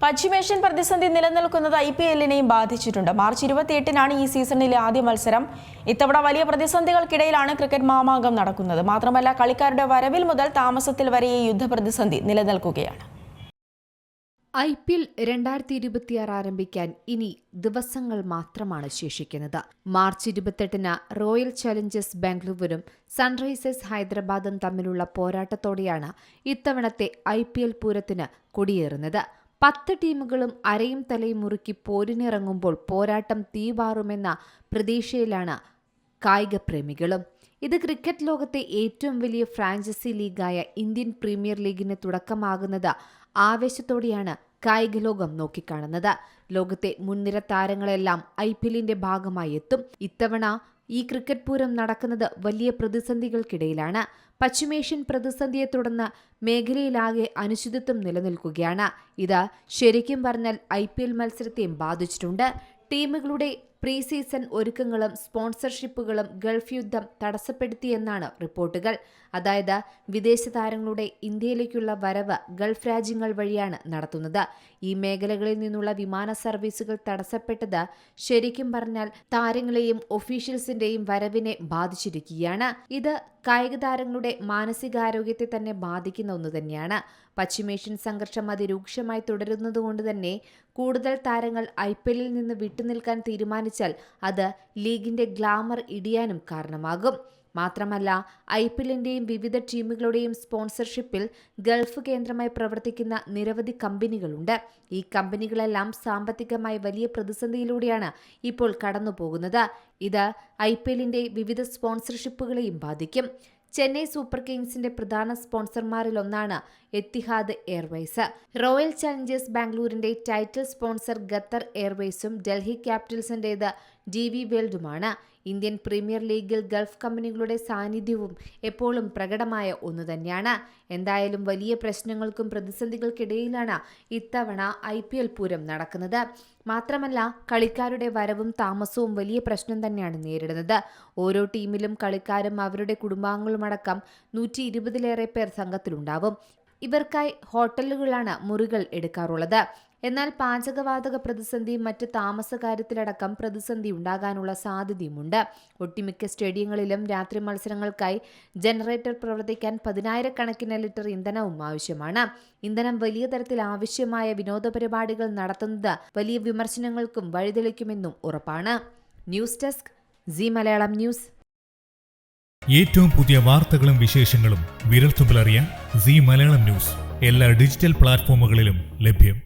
പശ്ചിമേഷ്യൻ പ്രതിസന്ധി നിലനിൽക്കുന്നത് IPL-നെയും ബാധിച്ചിട്ടുണ്ട്. മാർച്ച് 28-നാണ് ഈ സീസണിലെ ആദ്യ മത്സരം. ഇത്തവണ വലിയ പ്രതിസന്ധികൾക്കിടയിലാണ് ക്രിക്കറ്റ് മാമാങ്കം നടക്കുന്നത്. മാത്രമല്ല, കളിക്കാരുടെ വരവിൽ മുതൽ താമസത്തിൽ വരെ ഈ യുദ്ധപ്രതിസന്ധി നിലനിൽക്കുകയാണ്. IPL 2026 ആരംഭിക്കാൻ ഇനി ദിവസങ്ങൾ മാത്രമാണ് ശേഷിക്കുന്നത്. മാർച്ച് 28-ന് റോയൽ ചലഞ്ചേഴ്സ് ബാംഗ്ലൂരും സൺറൈസേഴ്സ് ഹൈദരാബാദും തമ്മിലുള്ള പോരാട്ടത്തോടെയാണ് ഇത്തവണത്തെ IPL പൂരത്തിന് കൊടിയേറുന്നത്. 10 ടീമുകളും അരയും തലയും മുറുക്കി പോരിനിറങ്ങുമ്പോൾ പോരാട്ടം തീവാറുമെന്ന പ്രതീക്ഷയിലാണ് കായിക പ്രേമികളും. ഇത് ക്രിക്കറ്റ് ലോകത്തെ ഏറ്റവും വലിയ ഫ്രാഞ്ചൈസി ലീഗായ ഇന്ത്യൻ പ്രീമിയർ ലീഗിന് തുടക്കമാകുന്നത് ആവേശത്തോടെയാണ് കായിക ലോകം നോക്കിക്കാണുന്നത്. ലോകത്തെ മുൻനിര താരങ്ങളെല്ലാം IPL-ന്റെ ഭാഗമായി എത്തും. ഇത്തവണ ഈ ക്രിക്കറ്റ് പൂരം നടക്കുന്നത് വലിയ പ്രതിസന്ധികൾക്കിടയിലാണ്. പശ്ചിമേഷ്യൻ പ്രതിസന്ധിയെ തുടർന്ന് മേഖലയിലാകെ അനിശ്ചിതത്വം നിലനിൽക്കുകയാണ്. ഇത് ശരിക്കും പറഞ്ഞാൽ IPL മത്സരത്തെയും ബാധിച്ചിട്ടുണ്ട്. ടീമുകളുടെ പ്രീ സീസൺ ഒരുക്കങ്ങളും സ്പോൺസർഷിപ്പുകളും ഗൾഫ് യുദ്ധം തടസ്സപ്പെടുത്തിയെന്നാണ് റിപ്പോർട്ടുകൾ. അതായത്, വിദേശ താരങ്ങളുടെ ഇന്ത്യയിലേക്കുള്ള വരവ് ഗൾഫ് രാജ്യങ്ങൾ വഴിയാണ് നടത്തുന്നത്. ഈ മേഖലകളിൽ നിന്നുള്ള വിമാന സർവീസുകൾ തടസ്സപ്പെട്ടത് ശരിക്കും പറഞ്ഞാൽ താരങ്ങളെയും ഒഫീഷ്യൽസിന്റെയും വരവിനെ ബാധിച്ചിരിക്കുകയാണ്. ഇത് കായിക താരങ്ങളുടെ മാനസികാരോഗ്യത്തെ തന്നെ ബാധിക്കുന്ന ഒന്ന് തന്നെയാണ്. പശ്ചിമേഷ്യൻ സംഘർഷം അതിരൂക്ഷമായി തുടരുന്നതുകൊണ്ട് തന്നെ കൂടുതൽ താരങ്ങൾ IPL-ൽ നിന്ന് വിട്ടുനിൽക്കാൻ തീരുമാനിച്ചാൽ അത് ലീഗിന്റെ ഗ്ലാമർ ഇടിയാനും കാരണമാകും. മാത്രമല്ല, IPL-ന്റെയും വിവിധ ടീമുകളുടെയും സ്പോൺസർഷിപ്പിൽ ഗൾഫ് കേന്ദ്രമായി പ്രവർത്തിക്കുന്ന നിരവധി കമ്പനികളുണ്ട്. ഈ കമ്പനികളെല്ലാം സാമ്പത്തികമായി വലിയ പ്രതിസന്ധിയിലൂടെയാണ് ഇപ്പോൾ കടന്നുപോകുന്നത്. ഇത് IPL-ന്റെ വിവിധ സ്പോൺസർഷിപ്പുകളെയും ബാധിക്കും. ചെന്നൈ സൂപ്പർ കിങ്സിന്റെ പ്രധാന സ്പോൺസർമാരിലൊന്നാണ് എത്തിഹാദ് എയർവേസ്. റോയൽ ചലഞ്ചേഴ്സ് ബാംഗ്ലൂരിന്റെ ടൈറ്റിൽ സ്പോൺസർ ഖത്തർ എയർവേസും ഡൽഹി ക്യാപിറ്റൽസിന്റേത് DV വേൾഡുമാണ്. ഇന്ത്യൻ പ്രീമിയർ ലീഗിൽ ഗൾഫ് കമ്പനികളുടെ സാന്നിധ്യവും എപ്പോഴും പ്രകടമായ ഒന്നു തന്നെയാണ്. എന്തായാലും വലിയ പ്രശ്നങ്ങൾക്കും പ്രതിസന്ധികൾക്കിടയിലാണ് ഇത്തവണ IPL പൂരം നടക്കുന്നത്. മാത്രമല്ല, കളിക്കാരുടെ വരവും താമസവും വലിയ പ്രശ്നം തന്നെയാണ് നേരിടുന്നത്. ഓരോ ടീമിലും കളിക്കാരും അവരുടെ കുടുംബാംഗങ്ങളുമടക്കം 120-ലേറെ പേർ സംഘത്തിലുണ്ടാവും. ഇവർക്കായി ഹോട്ടലുകളാണ് മുറികൾ എടുക്കാറുള്ളത്. എന്നാൽ പാചകവാതക പ്രതിസന്ധിയും മറ്റ് താമസ കാര്യത്തിലടക്കം പ്രതിസന്ധി ഉണ്ടാകാനുള്ള സാധ്യതയുമുണ്ട്. ഒട്ടുമിക്ക സ്റ്റേഡിയങ്ങളിലും രാത്രി മത്സരങ്ങൾക്കായി ജനറേറ്റർ പ്രവർത്തിക്കാൻ 10,000-കണക്കിന് ലിറ്റർ ഇന്ധനവും ആവശ്യമാണ്. ഇന്ധനം വലിയ തരത്തിൽ ആവശ്യമായ വിനോദ പരിപാടികൾ നടത്തുന്നത് വലിയ വിമർശനങ്ങൾക്കും വഴിതെളിക്കുമെന്നും ഉറപ്പാണ്. News desk Zee Malayalam news. ഏറ്റവും പുതിയ വാർത്തകളും വിശേഷങ്ങളും വിരൽത്തുമ്പിലറിയാൻ സീ മലയാളം ന്യൂസ് എല്ലാ ഡിജിറ്റൽ പ്ലാറ്റ്ഫോമുകളിലും ലഭ്യം.